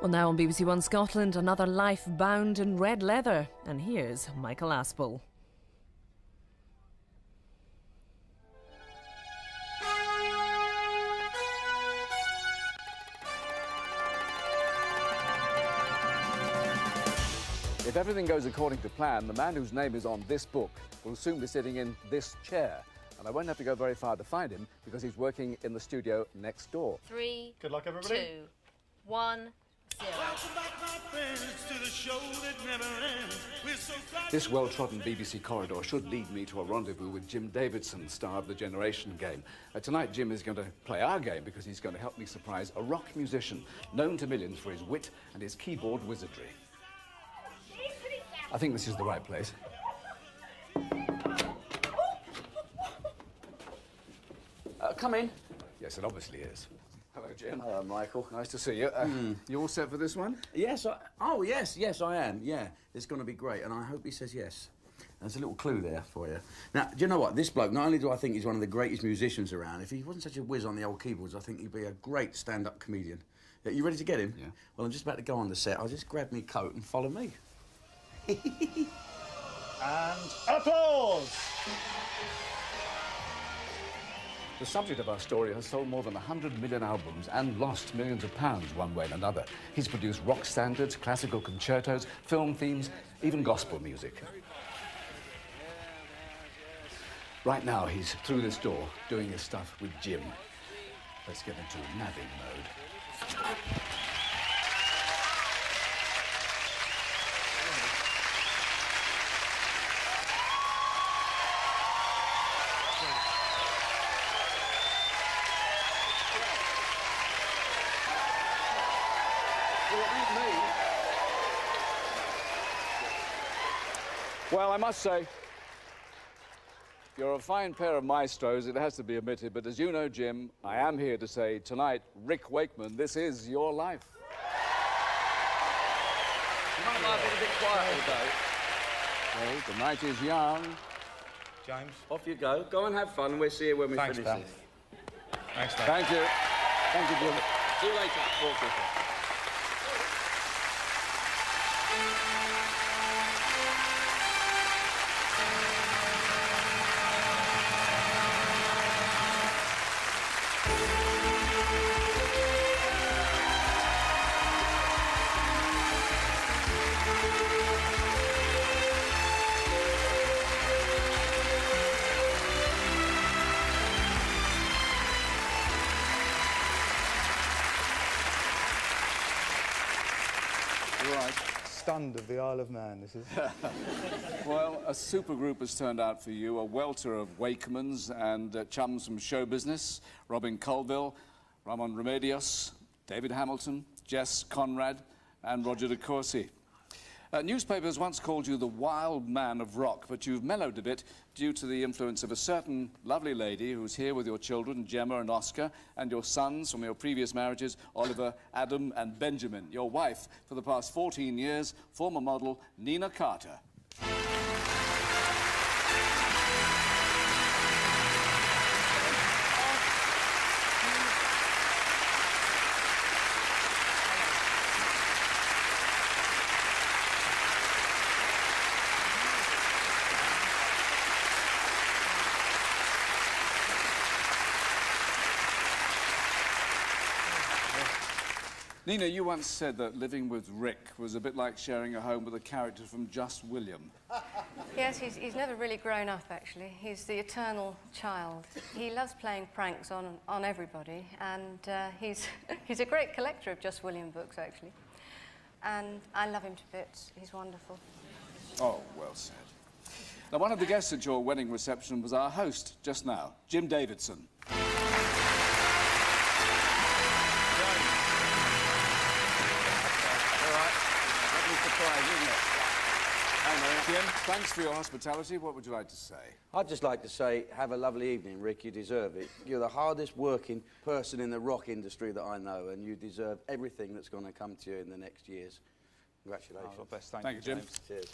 Well, now on BBC One Scotland, another life bound in red leather. And here's Michael Aspel. If everything goes according to plan, the man whose name is on this book will soon be sitting in this chair. And I won't have to go very far to find him because he's working in the studio next door. 3, good luck, everybody. 2, 1, 0. This well-trodden BBC corridor should lead me to a rendezvous with Jim Davidson, star of the Generation Game. Tonight, Jim is going to play our game because he's going to help me surprise a rock musician known to millions for his wit and his keyboard wizardry. I think this is the right place. Come in. Yes, it obviously is. Hello, Jim. Hello, Michael. Nice to see you. You all set for this one? Yes, yes, I am. Yeah, it's going to be great, and I hope he says yes. There's a little clue there for you. Now, do you know what? This bloke, not only do I think he's one of the greatest musicians around, if he wasn't such a whiz on the old keyboards, I think he'd be a great stand-up comedian. Yeah, you ready to get him? Yeah. Well, I'm just about to go on the set. I'll just grab me coat and follow me. And applause! The subject of our story has sold more than 100 million albums and lost millions of pounds one way and another. He's produced rock standards, classical concertos, film themes, even gospel music. Right now, he's through this door, doing his stuff with Jim. Let's get into nabbing mode. Well, I must say, you're a fine pair of maestros, it has to be admitted, but as you know, Jim, I am here to say tonight, Rick Wakeman, this is your life. You might like it a bit quiet all day. Well, the night is young. James. Off you go. Go and have fun, and we'll see you when we Thanks, finish pal. this. Thanks, mate. Thank you. Thank you, Jim. See you later. Talk to you. Right. Stunned of the Isle of Man, this is. Well, a supergroup has turned out for you, a welter of Wakemans and chums from show business, Robin Colville, Ramon Remedios, David Hamilton, Jess Conrad, and Roger de Courcy. Newspapers once called you the wild man of rock, but you've mellowed a bit due to the influence of a certain lovely lady who's here with your children, Gemma and Oscar, and your sons from your previous marriages, Oliver, Adam, and Benjamin. Your wife, for the past 14 years, former model Nina Carter. Nina, you once said that living with Rick was a bit like sharing a home with a character from Just William. Yes, he's never really grown up, actually. He's the eternal child. He loves playing pranks on everybody, and he's a great collector of Just William books, actually. And I love him to bits. He's wonderful. Oh, well said. Now, one of the guests at your wedding reception was our host just now, Jim Davidson. Jim, thanks for your hospitality. What would you like to say? I'd just like to say, have a lovely evening, Rick. You deserve it. You're the hardest working person in the rock industry that I know, and you deserve everything that's going to come to you in the next years. Congratulations. All the best. Thank Thank you, you, Jim. Cheers.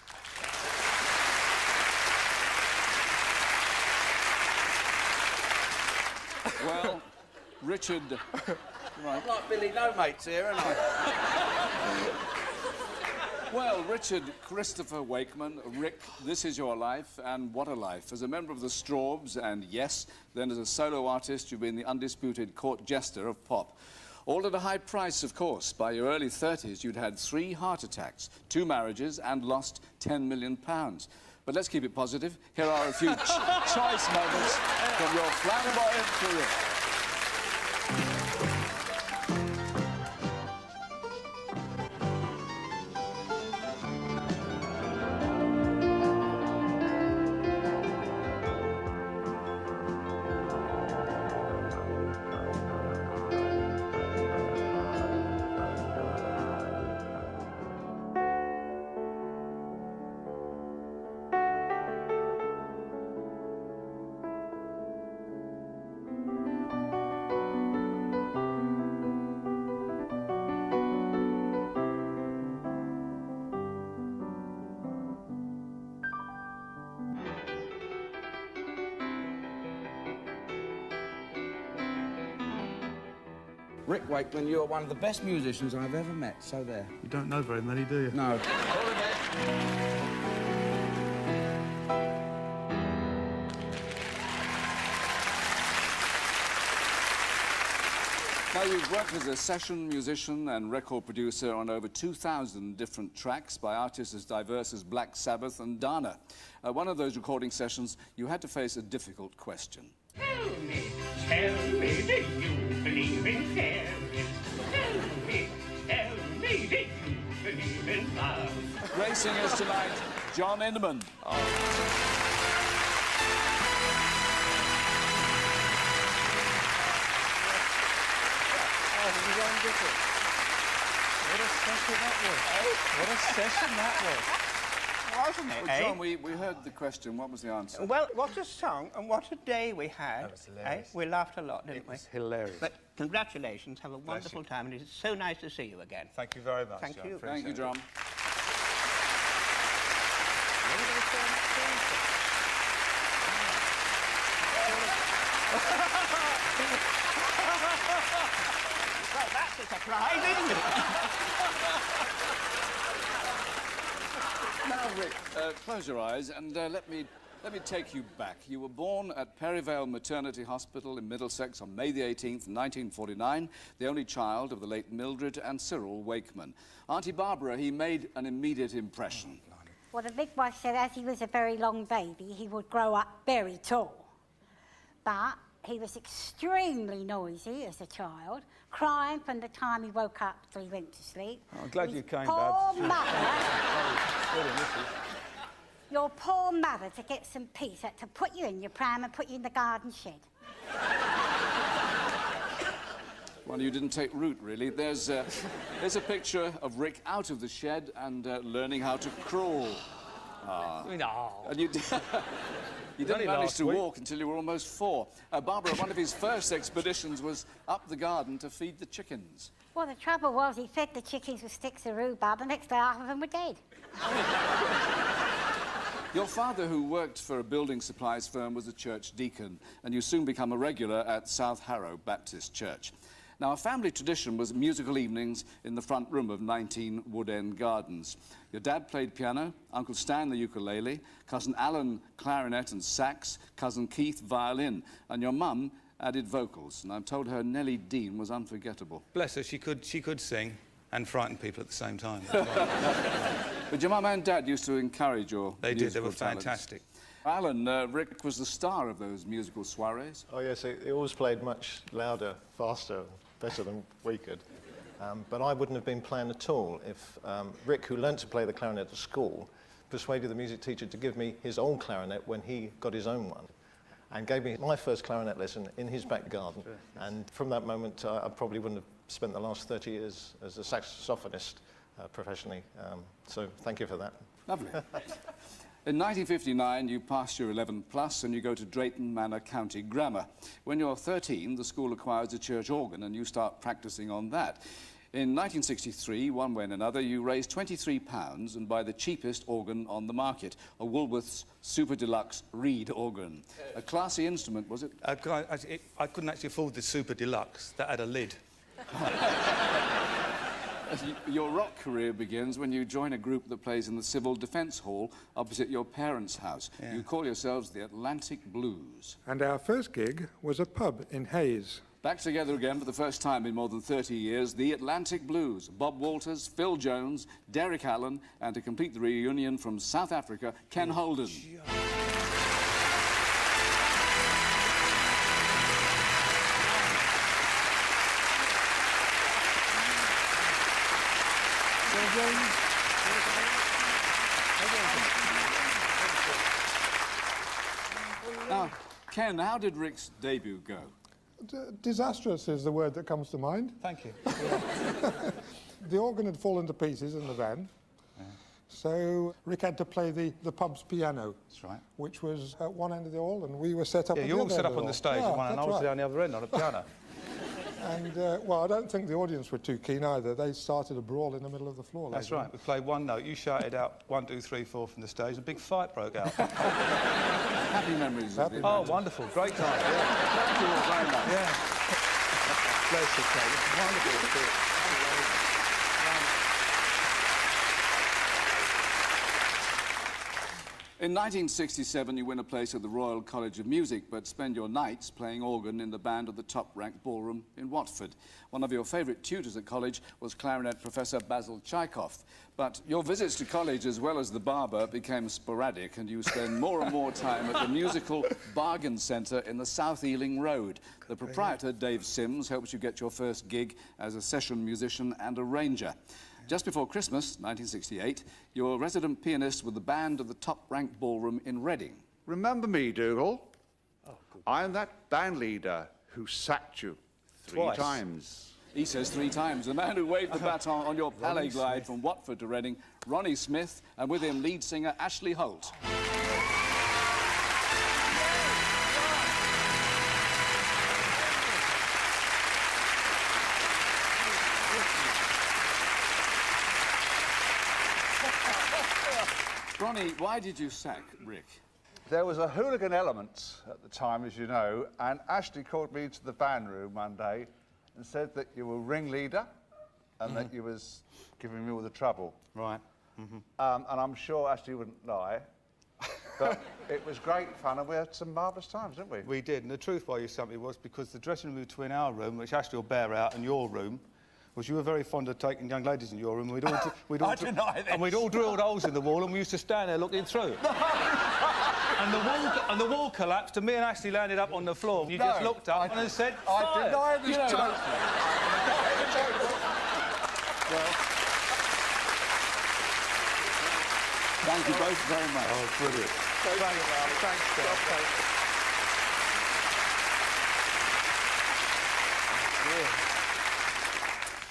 Well, Richard I'm like Billy No Mates here, aren't I? Well, Richard Christopher Wakeman, Rick, this is your life, and what a life. As a member of the Strawbs, and yes, then as a solo artist, you've been the undisputed court jester of pop. All at a high price, of course. By your early 30s, you'd had 3 heart attacks, 2 marriages, and lost £10 million. But let's keep it positive. Here are a few choice moments from your flamboyant career. Rick Wakeman, you are one of the best musicians I've ever met, so there. You don't know very many, do you? No. Now, you've worked as a session musician and record producer on over 2,000 different tracks by artists as diverse as Black Sabbath and Dana. One of those recording sessions, you had to face a difficult question. Tell me, do you believe in fairies? Tell me, do you believe in love? Gracing us tonight, John Inman. What a session that was. What a session that was. Wasn't it, Well, John, we heard the question. What was the answer? Well, what a song and what a day we had. That was hilarious. We laughed a lot, didn't we? It's hilarious. But congratulations, have a wonderful time, and it's so nice to see you again. Thank you very much, Thank John. you. Thank you, John. Well, that's a surprise, isn't it? Now, Rick, close your eyes and let me take you back. You were born at Perivale Maternity Hospital in Middlesex on May the 18th, 1949, the only child of the late Mildred and Cyril Wakeman. Auntie Barbara, he made an immediate impression. Well, the midwife said as he was a very long baby, he would grow up very tall. But he was extremely noisy as a child, crying from the time he woke up till he went to sleep. I'm glad His you came, poor Babs. mother, your poor mother, to get some peace, had to put you in your pram and put you in the garden shed. Well, you didn't take root, really. There's a picture of Rick out of the shed and learning how to crawl. No. And you didn't manage to walk until you were almost 4. Barbara, one of his first expeditions was up the garden to feed the chickens. Well, the trouble was he fed the chickens with sticks of rhubarb. The next day, half of them were dead. Your father, who worked for a building supplies firm, was a church deacon, and you soon become a regular at South Harrow Baptist Church. Now, a family tradition was musical evenings in the front room of 19 Wood End Gardens. Your dad played piano, Uncle Stan the ukulele, Cousin Alan clarinet and sax, Cousin Keith violin, and your mum added vocals. And I'm told her Nellie Dean was unforgettable. Bless her, she could sing and frighten people at the same time. But your mum and dad used to encourage your They did, they musical were talents. fantastic. Alan, Rick was the star of those musical soirees. Oh, yes, it always played much louder, faster, better than we could. But I wouldn't have been playing at all if Rick, who learnt to play the clarinet at school, persuaded the music teacher to give me his old clarinet when he got his own one, and gave me my first clarinet lesson in his back garden. And from that moment, I probably wouldn't have spent the last 30 years as a saxophonist professionally. So thank you for that. Lovely. In 1959, you pass your 11 plus and you go to Drayton Manor County Grammar. When you're 13, the school acquires a church organ and you start practicing on that. In 1963, one way and another, you raise £23 and buy the cheapest organ on the market, a Woolworths Super Deluxe reed organ. A classy instrument, was it? I couldn't actually afford the Super Deluxe. That had a lid. Your rock career begins when you join a group that plays in the Civil Defence Hall opposite your parents' house. Yeah. You call yourselves the Atlantic Blues. And our first gig was a pub in Hayes. Back together again for the first time in more than 30 years, the Atlantic Blues. Bob Walters, Phil Jones, Derek Allen, and to complete the reunion from South Africa, Ken Holden. Now, Ken, how did Rick's debut go? Disastrous is the word that comes to mind. Thank you. The organ had fallen to pieces in the van, so Rick had to play the pub's piano. That's right. Which was at one end of the hall, and we were set up Yeah, at you the all other set end up of on the the stage, hall. and I that's was right. down the other end on a piano. And, well, I don't think the audience were too keen either. They started a brawl in the middle of the floor. That's later on. right. We played one note. You shouted out 1, 2, 3, 4 from the stage, and a big fight broke out. Happy memories of the Oh, event. wonderful. Great time. Yeah. Thank you all very much. Yeah. Bless you, Kate. It's wonderful. In 1967, you win a place at the Royal College of Music, but spend your nights playing organ in the band of the top-ranked ballroom in Watford. One of your favourite tutors at college was clarinet Professor Basil Tchaikov. But your visits to college, as well as the barber, became sporadic, and you spend more and more time at the musical Bargain Centre in the South Ealing Road. The proprietor, Dave Sims, helps you get your first gig as a session musician and arranger. Just before Christmas, 1968, you're a resident pianist with the band of the top-ranked ballroom in Reading. Remember me, Dougal? I'm that band leader who sacked you three Twice. times. He says 3 times. The man who waved the baton on your palais glide from Watford to Reading, Ronnie Smith, and with him lead singer Ashley Holt. Ronnie, why did you sack Rick? There was a hooligan element at the time, as you know, and Ashley called me to the band room one day and said that you were ringleader and that you was giving me all the trouble. Right. And I'm sure Ashley wouldn't lie, but it was great fun and we had some marvellous times, didn't we? We did, and the truth why you sent me was because the dressing room between our room, which Ashley will bear out, and your room, was you were very fond of taking young ladies in your room. I deny this. And we'd all drilled holes in the wall, and we used to stand there looking through. And the wall collapsed, and me and Ashley landed up on the floor. You just looked up and said, I "Fire." deny this totally. Well, thank you both very much. Oh, brilliant. Thanks, Phil.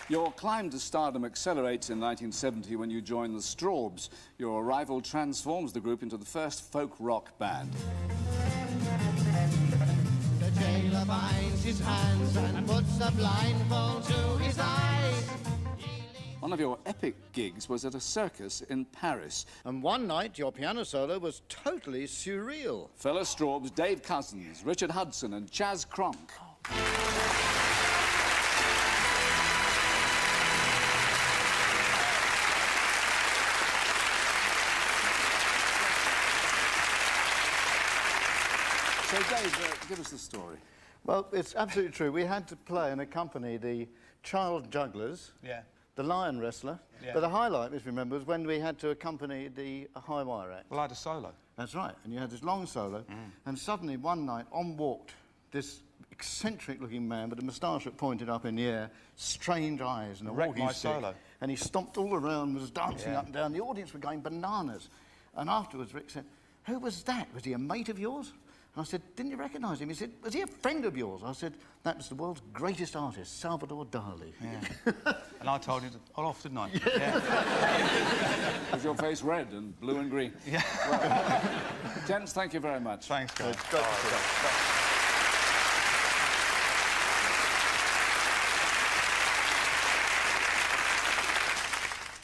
Your climb to stardom accelerates in 1970 when you join the Strawbs. Your arrival transforms the group into the first folk rock band. The jailer binds his hands and puts a blindfold to his eyes. One of your epic gigs was at a circus in Paris. And one night, your piano solo was totally surreal. Fellow Strawbs Dave Cousins, Richard Hudson and Chaz Cronk. So, Dave, give us the story. Well, it's absolutely true. We had to play and accompany the child jugglers, Yeah. the lion wrestler. Yeah. But the highlight, if you remember, was when we had to accompany the high wire act. Well, I had a solo. That's right. And you had this long solo. And suddenly, one night, on walked this eccentric-looking man with a moustache that pointed up in the air, strange eyes and a Wrecked walking my stick. solo. And he stomped all around, was dancing Yeah. up and down. The audience were going bananas. And afterwards, Rick said, "Who was that? Was he a mate of yours?" And I said, "Didn't you recognise him?" He said, "Was he a friend of yours?" I said, "That was the world's greatest artist, Salvador Dali." Yeah. And I told you off, didn't I? Yeah. Was your face red and blue and green? Yeah. Well, gents, thank you very much. Thanks, guys.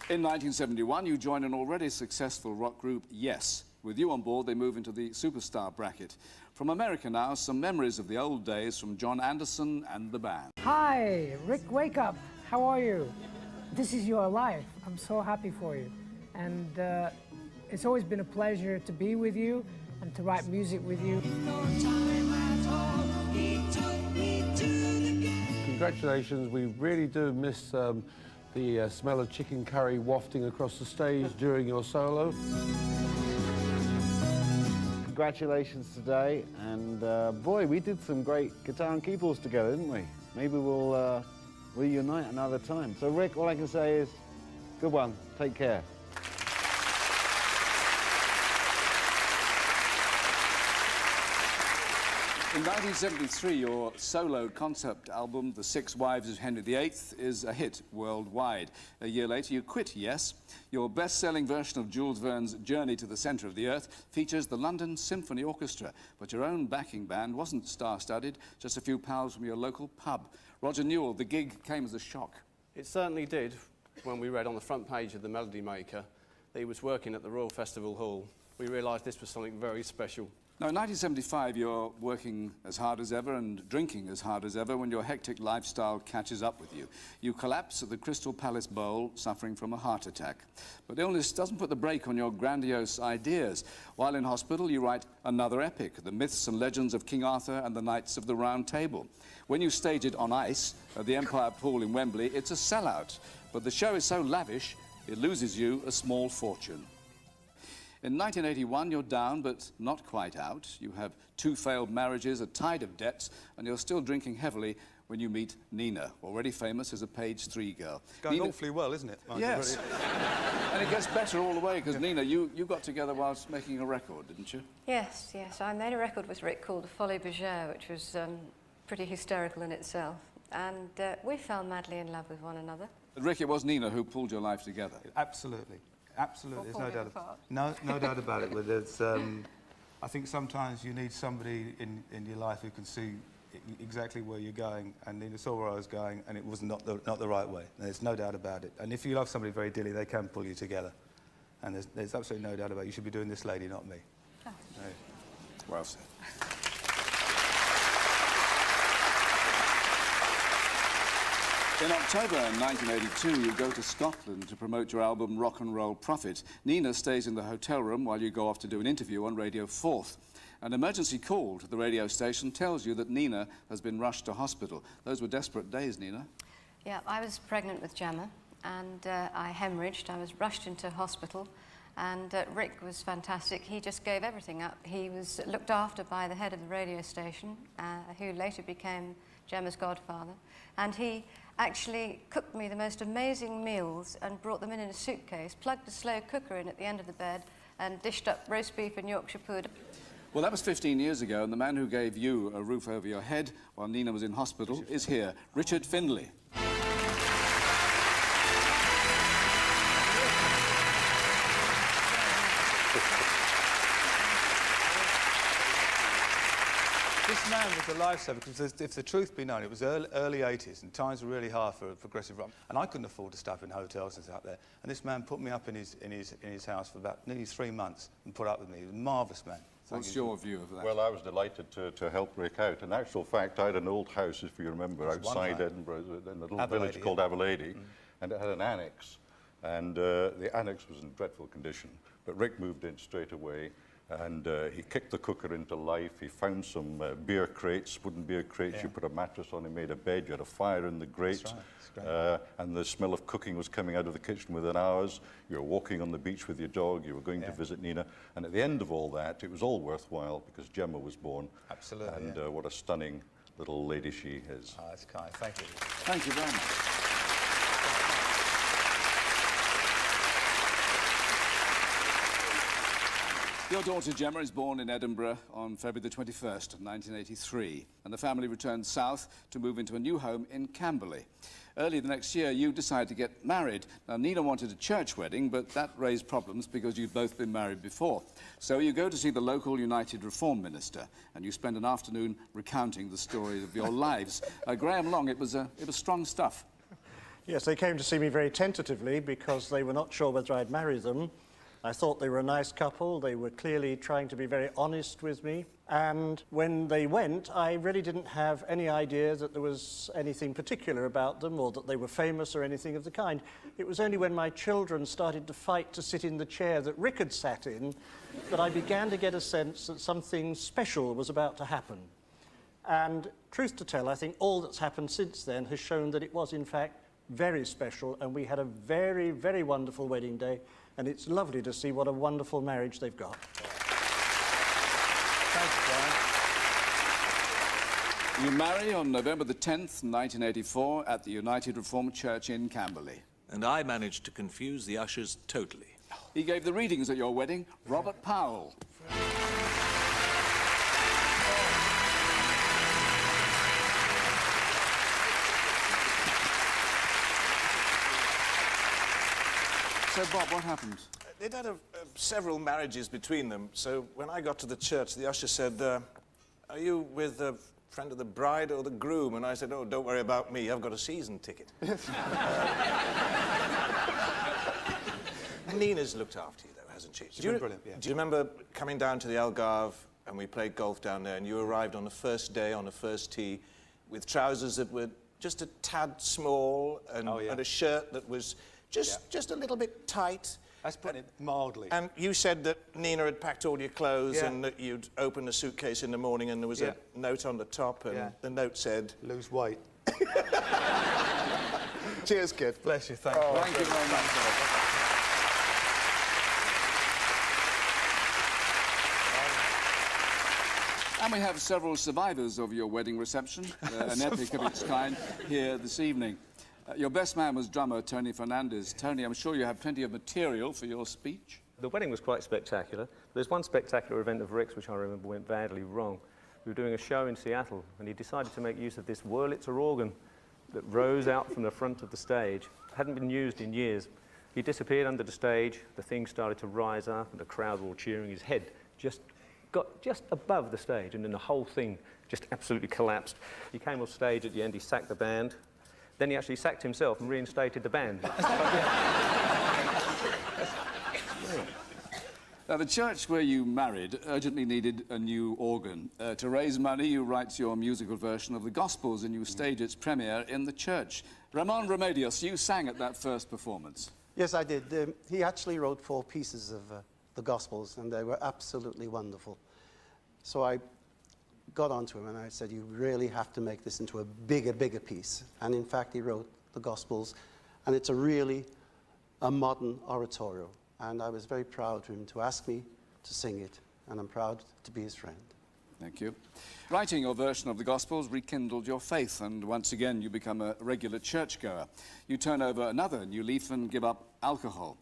In 1971, you joined an already successful rock group, Yes, With you on board, they move into the superstar bracket. From America now, some memories of the old days from John Anderson and the band. Hi, Rick Wake Up. How are you? This is your life. I'm so happy for you. And it's always been a pleasure to be with you and to write music with you. Congratulations. We really do miss the smell of chicken curry wafting across the stage during your solo. Congratulations today, and boy, we did some great guitar and keyboards together, didn't we? Maybe we'll reunite another time. So Rick, all I can say is, good one, take care. In 1973, your solo concept album, The Six Wives of Henry VIII, is a hit worldwide. A year later, you quit Yes. Your best-selling version of Jules Verne's Journey to the Centre of the Earth features the London Symphony Orchestra, but your own backing band wasn't star-studded, just a few pals from your local pub. Roger Newell, the gig came as a shock. It certainly did when we read on the front page of the Melody Maker that he was working at the Royal Festival Hall. We realised this was something very special. Now, in 1975, you're working as hard as ever and drinking as hard as ever when your hectic lifestyle catches up with you. You collapse at the Crystal Palace Bowl, suffering from a heart attack. But illness doesn't put the brake on your grandiose ideas. While in hospital, you write another epic, The Myths and Legends of King Arthur and the Knights of the Round Table. When you stage it on ice at the Empire Pool in Wembley, it's a sellout. But the show is so lavish, it loses you a small fortune. In 1981, you're down, but not quite out. You have 2 failed marriages, a tide of debts, and you're still drinking heavily when you meet Nina, already famous as a page 3 girl. Going Nina... awfully well, isn't it, Michael? Yes. And it gets better all the way, because Nina, you got together whilst making a record, didn't you? Yes, yes. I made a record with Rick called The Folie Bergère, which was pretty hysterical in itself. And we fell madly in love with one another. But Rick, it was Nina who pulled your life together. Absolutely. Absolutely, there's no doubt about it. But there's, I think sometimes you need somebody in your life who can see exactly where you're going, and Nina saw where I was going, and it was not the right way. There's no doubt about it. And if you love somebody very dearly, they can pull you together. And there's absolutely no doubt about it. You should be doing this lady, not me. Oh. No. Well said. In October 1982, you go to Scotland to promote your album Rock and Roll Prophet. Nina stays in the hotel room while you go off to do an interview on Radio 4th. An emergency call to the radio station tells you that Nina has been rushed to hospital. Those were desperate days, Nina. Yeah, I was pregnant with Gemma, and I hemorrhaged. I was rushed into hospital, and Rick was fantastic. He just gave everything up. He was looked after by the head of the radio station, who later became Gemma's godfather, and he actually cooked me the most amazing meals and brought them in a suitcase, plugged a slow cooker in at the end of the bed, and dished up roast beef and Yorkshire pudding. Well, that was 15 years ago, and the man who gave you a roof over your head while Nina was in hospital is here, Richard Findlay. This man was a lifesaver, because if the truth be known, it was early 80s and times were really hard for progressive rock, and I couldn't afford to stay up in hotels and stuff out there. And this man put me up in his house for about nearly 3 months and put up with me. He was a marvellous man. What's your view of that? Well, I was delighted to help Rick out. In actual fact, I had an old house, if you remember, outside Edinburgh, in a little village called Aberlady, and it had an annex. And the annex was in dreadful condition. But Rick moved in straight away, and he kicked the cooker into life. He found some beer crates, wooden beer crates. You put a mattress on, he made a bed, you had a fire in the grate. That's right. That's great. And the smell of cooking was coming out of the kitchen within hours. You were walking on the beach with your dog, you were going to visit Nina. And at the end of all that, it was all worthwhile because Gemma was born. Absolutely. And what a stunning little lady she is. Oh, that's kind. Thank you. Thank you very much. Your daughter Gemma is born in Edinburgh on February the 21st, 1983, and the family returned south to move into a new home in Camberley. Early the next year, you decided to get married. Now, Nina wanted a church wedding, but that raised problems because you'd both been married before. So you go to see the local United Reform minister, and you spend an afternoon recounting the story of your lives. Graham Long, it was strong stuff. Yes, they came to see me very tentatively because they were not sure whether I'd marry them. I thought they were a nice couple. They were clearly trying to be very honest with me. And when they went, I really didn't have any idea that there was anything particular about them or that they were famous or anything of the kind. It was only when my children started to fight to sit in the chair that Rick had sat in that I began to get a sense that something special was about to happen. And truth to tell, I think all that's happened since then has shown that it was, in fact, very special, and we had a very, very wonderful wedding day, and it's lovely to see what a wonderful marriage they've got. Thanks, Brian. You marry on November the 10th, 1984, at the United Reformed Church in Camberley. And I managed to confuse the ushers totally. He gave the readings at your wedding, Robert Powell. So, Bob, what happened? They'd had several marriages between them, so when I got to the church, the usher said, are you with a friend of the bride or the groom? And I said, oh, don't worry about me, I've got a season ticket. Nina's looked after you, though, hasn't she? She's been brilliant, yeah. Do you remember coming down to the Algarve and we played golf down there, and you arrived on the first day, on the first tee, with trousers that were just a tad small and, and a shirt that was just a little bit tight. That's putting it mildly. And you said that Nina had packed all your clothes and that you'd opened a suitcase in the morning and there was a note on the top and the note said... Lose weight. Cheers, kid. Bless you, thank you. Thank you very much. And we have several survivors of your wedding reception, an epic of its kind, here this evening. Your best man was drummer Tony Fernandez. Tony, I'm sure you have plenty of material for your speech. The wedding was quite spectacular. There's one spectacular event of Rick's which I remember went badly wrong. We were doing a show in Seattle, and he decided to make use of this Wurlitzer organ that rose out from the front of the stage. Hadn't been used in years. He disappeared under the stage, the thing started to rise up, and the crowd were all cheering. His head got just above the stage, and then the whole thing just absolutely collapsed. He came off stage at the end, he sacked the band. Then he actually sacked himself and reinstated the band. Now, the church where you married urgently needed a new organ. To raise money, you write your musical version of the Gospels and you stage its premiere in the church. Ramon Remedios, you sang at that first performance. Yes, I did. He actually wrote 4 pieces of the Gospels, and they were absolutely wonderful. So I got onto him and I said, you really have to make this into a bigger piece. And in fact, he wrote the Gospels, and it's a modern oratorio. And I was very proud of him to ask me to sing it, and I'm proud to be his friend. Thank you. Writing your version of the Gospels rekindled your faith, and once again you become a regular churchgoer. You turn over another new leaf and give up alcohol.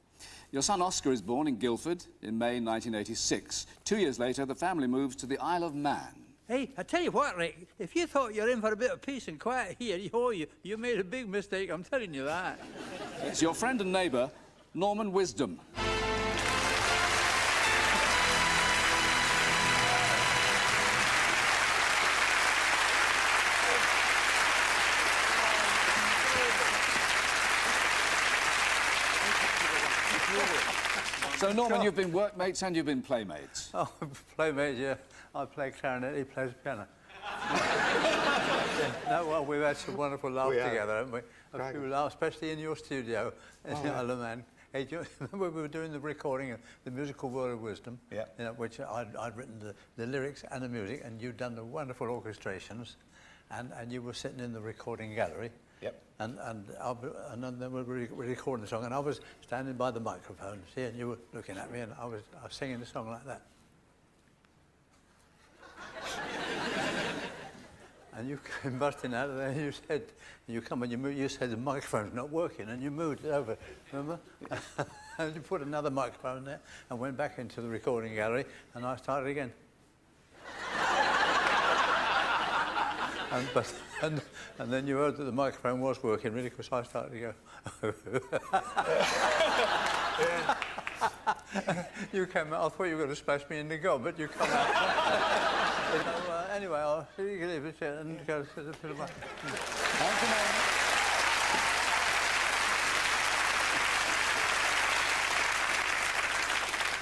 Your son Oscar is born in Guildford in May 1986. 2 years later, the family moves to the Isle of Man. Hey, I tell you what, Rick, if you thought you were in for a bit of peace and quiet here, you made a big mistake, I'm telling you that. It's your friend and neighbour, Norman Wisdom. So, Norman, you've been workmates and you've been playmates. Oh, playmates, yeah. I play clarinet, he plays piano. No, well, we've had some wonderful laughs together, haven't we? A few laughs, especially in your studio in the Isle of Man. Hey, do you remember we were doing the recording of the musical Word of Wisdom, which I'd written the lyrics and the music, and you'd done the wonderful orchestrations, and you were sitting in the recording gallery. Yep. And then we were recording the song, and I was standing by the microphone, see, and you were looking at me, and I was singing the song like that. And you came busting out of there, and you said the microphone's not working, and you moved it over, remember? And you put another microphone there, and went back into the recording gallery, and I started again. And then you heard that the microphone was working, really, because I started to go. You came out, I thought you were going to smash me in the gob, but you come out. Anyway, I'll see you leave it and go to the film. Thank you, man.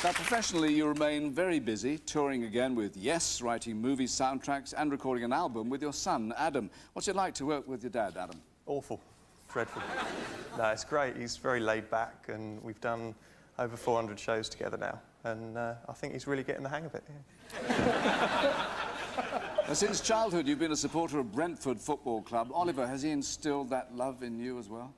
Now, professionally, you remain very busy, touring again with Yes, writing movie soundtracks and recording an album with your son, Adam. What's it like to work with your dad, Adam? Awful. Dreadful. No, it's great. He's very laid back, and we've done over 400 shows together now, and I think he's really getting the hang of it. Yeah. Now, since childhood, you've been a supporter of Brentford Football Club. Oliver, has he instilled that love in you as well?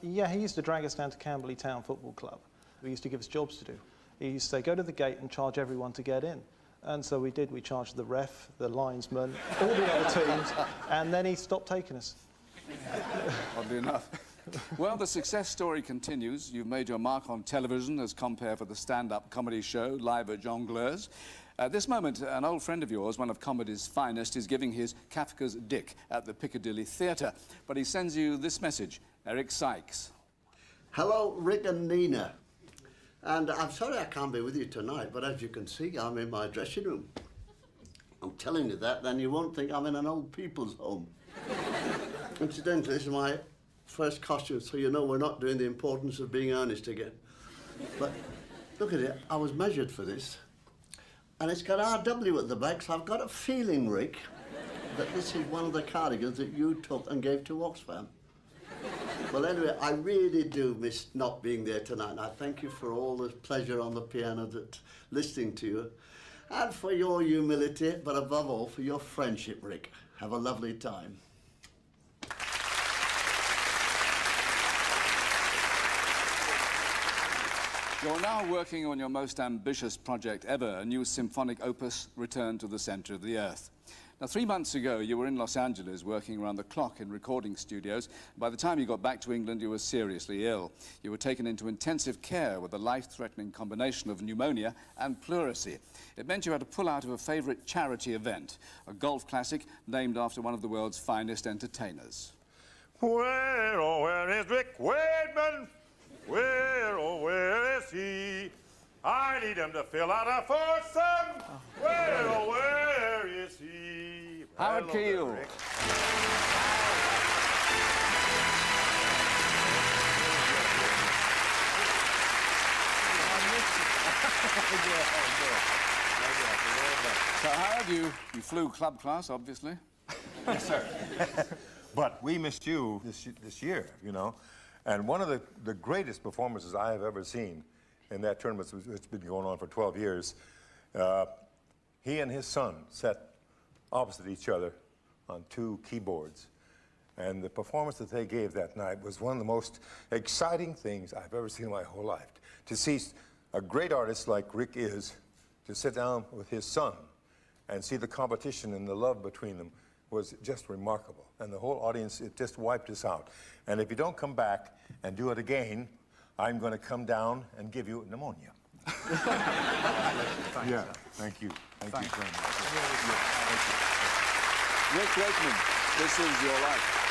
Yeah, he used to drag us down to Camberley Town Football Club. He used to give us jobs to do. He used to say, go to the gate and charge everyone to get in. And so we did. We charged the ref, the linesman, all the other teams, and then he stopped taking us. Oddly enough. Well, the success story continues. You've made your mark on television as compere for the stand-up comedy show Live at Jongleurs. At this moment, an old friend of yours, one of comedy's finest, is giving his Kafka's Dick at the Piccadilly Theatre. But he sends you this message. Eric Sykes. Hello, Rick and Nina. And I'm sorry I can't be with you tonight, but as you can see, I'm in my dressing room. I'm telling you that, then you won't think I'm in an old people's home. Incidentally, this is my first costume, so you know we're not doing the importance of being earnest again. But look at it, I was measured for this. And it's got RW at the back, so I've got a feeling, Rick, that this is one of the cardigans that you took and gave to Oxfam. Well, anyway, I really do miss not being there tonight, and I thank you for all the pleasure on the piano that listening to you, and for your humility, but above all, for your friendship, Rick. Have a lovely time. You're now working on your most ambitious project ever, a new symphonic opus, Return to the Center of the Earth. Now, 3 months ago, you were in Los Angeles working around the clock in recording studios. By the time you got back to England, you were seriously ill. You were taken into intensive care with a life-threatening combination of pneumonia and pleurisy. It meant you had to pull out of a favourite charity event, a golf classic named after one of the world's finest entertainers. Where, oh, where is Rick Wakeman? Where, oh, where is he? I need him to fill out a foursome. Where, oh, where is he? Howard Keel. So, Howard, you flew club class, obviously. Yes, sir. But we missed you this year, you know. And one of the greatest performances I have ever seen in that tournament, which has been going on for 12 years, he and his son sat opposite each other on 2 keyboards. And the performance that they gave that night was one of the most exciting things I've ever seen in my whole life. To see a great artist like Rick is, to sit down with his son and see the competition and the love between them was just remarkable. And the whole audience, it just wiped us out. And if you don't come back and do it again, I'm going to come down and give you pneumonia. Yeah, thank you. Thank you very much. Rick Wakeman, this is your life.